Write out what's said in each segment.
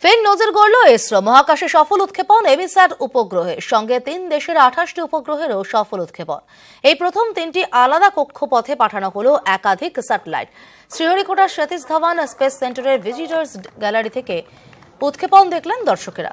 ফের নজর গড়ল ইসরো। মহাকাশে সফল উৎক্ষেপণ এমিস্যাট উপগ্রহের সঙ্গে 3 দেশের 28টি উপগ্রহেরও সফল উৎক্ষেপণ। এই প্রথম 3টি আলাদা কক্ষপথে পাঠানো হলো একাধিক স্যাটেলাইট। শ্রীহরিকোটার সতীশ ধাওয়ান স্পেস সেন্টারের ভিজিটর্স গ্যালারি থেকে উৎক্ষেপণ দেখলেন দর্শকেরা।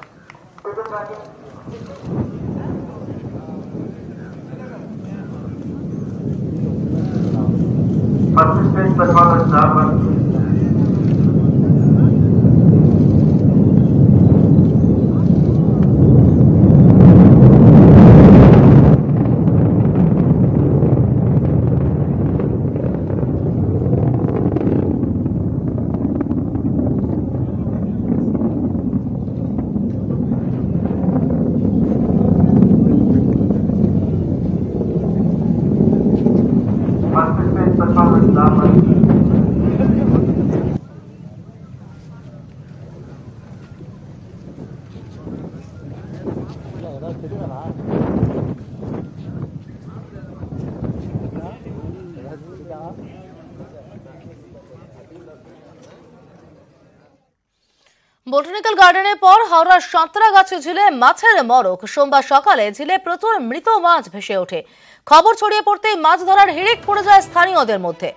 বোটানিক্যাল গার্ডেনের পর হাওড়ার সাঁতরাগাছি ঝিলে মাছের মরক। সোমবার সকালে ঝিলে প্রচুর মৃত মাছ ভেসে ওঠে। খবর ছড়িয়ে পড়তেই মাছ ধরার হিড়িক পড়ে যায় স্থানীয়দের মধ্যে।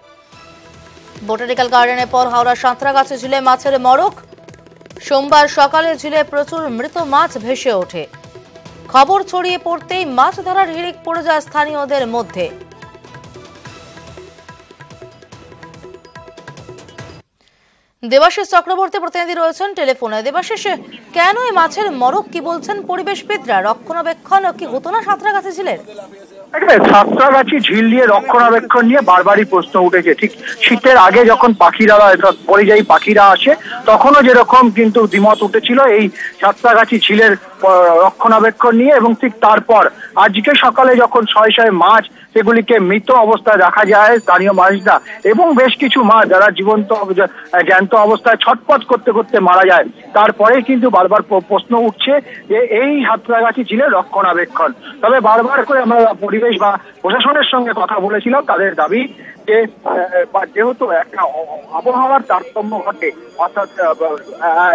বোটানিক্যাল গার্ডেনের পর হাওড়ার সাঁতরাগাছি ঝিলে মাছের মরক। সোমবার সকালে ঝিলে প্রচুর মৃত মাছ ভেসে ওঠে। খবর ছড়িয়ে পড়তেই মাছ ধরার হিড়িক পড়ে যায় স্থানীয়দের মধ্যে। দেবাশিস চক্রবর্তী প্রতিনিধি রয়েছেন টেলিফোনে। দেবাশিস, কেন এই মাছের মরক, কি বলছেন পরিবেশবিদরা? রক্ষণাবেক্ষণ কি হতো না সাঁতরাগাছি ঝিলের? সাঁতরাগাছি ঝিল নিয়ে রক্ষণাবেক্ষণ নিয়ে বারবারই প্রশ্ন উঠেছে। ঠিক শীতের আগে যখন পাখিরা পরিযায়ী পাখিরা আসে তখনও যেরকম কিন্তু দ্বিমত উঠেছিল এই সাঁতরাগাছি ঝিলের রক্ষণাবেক্ষণ নিয়ে, এবং ঠিক তারপর আজকে সকালে যখন শয়ে শয়ে মাছ সেগুলিকে মৃত অবস্থায় দেখা যায় স্থানীয় মানুষরা, এবং বেশ কিছু মাছ যারা জ্যান্ত অবস্থায় ছটপট করতে করতে মারা যায়, তারপরে কিন্তু বারবার প্রশ্ন উঠছে যে এই সাঁতরাগাছি ঝিলের রক্ষণাবেক্ষণ। তবে বারবার করে আমরা পরিবেশ বা প্রশাসনের সঙ্গে কথা বলেছিলাম, তাদের দাবি যে যেহেতু একটা আবহাওয়ার তারতম্য ঘটে, অর্থাৎ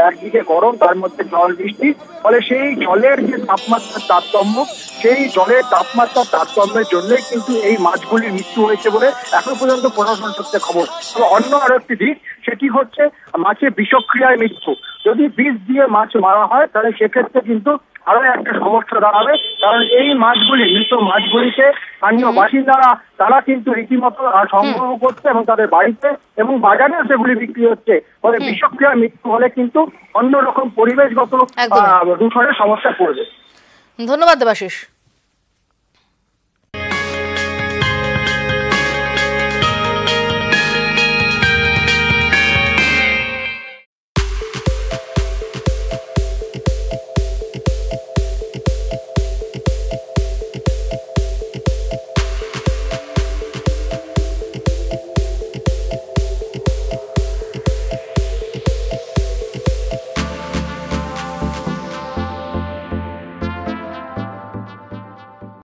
একদিকে গরম তার মধ্যে জল বৃষ্টি, ফলে সেই জলের যে তাপমাত্রার তারতম্য, সেই জলের তাপমাত্রার তারতম্যের জন্যই কিন্তু এই মাছগুলির মৃত্যু হয়েছে বলে এখন পর্যন্ত প্রশাসন সূত্রে খবর। তবে অন্য আরো একটি দিক, সেটি হচ্ছে মাছের বিষক্রিয়ায় মৃত্যু। যদি বিষ দিয়ে মাছ মারা হয় তাহলে সেক্ষেত্রে কিন্তু আরো একটা সমস্যা দাঁড়াবে, কারণ এই মাছগুলি, মৃত মাছগুলিকে স্থানীয় বাসিন্দারা তারা কিন্তু রীতিমতো সংগ্রহ করছে এবং তাদের বাড়িতে এবং বাজারেও সেগুলি বিক্রি হচ্ছে। ফলে বিষক্রিয়ার মৃত্যু হলে কিন্তু অন্যরকম পরিবেশগত দূষণের সমস্যা পড়বে। ধন্যবাদ দেবাশিস।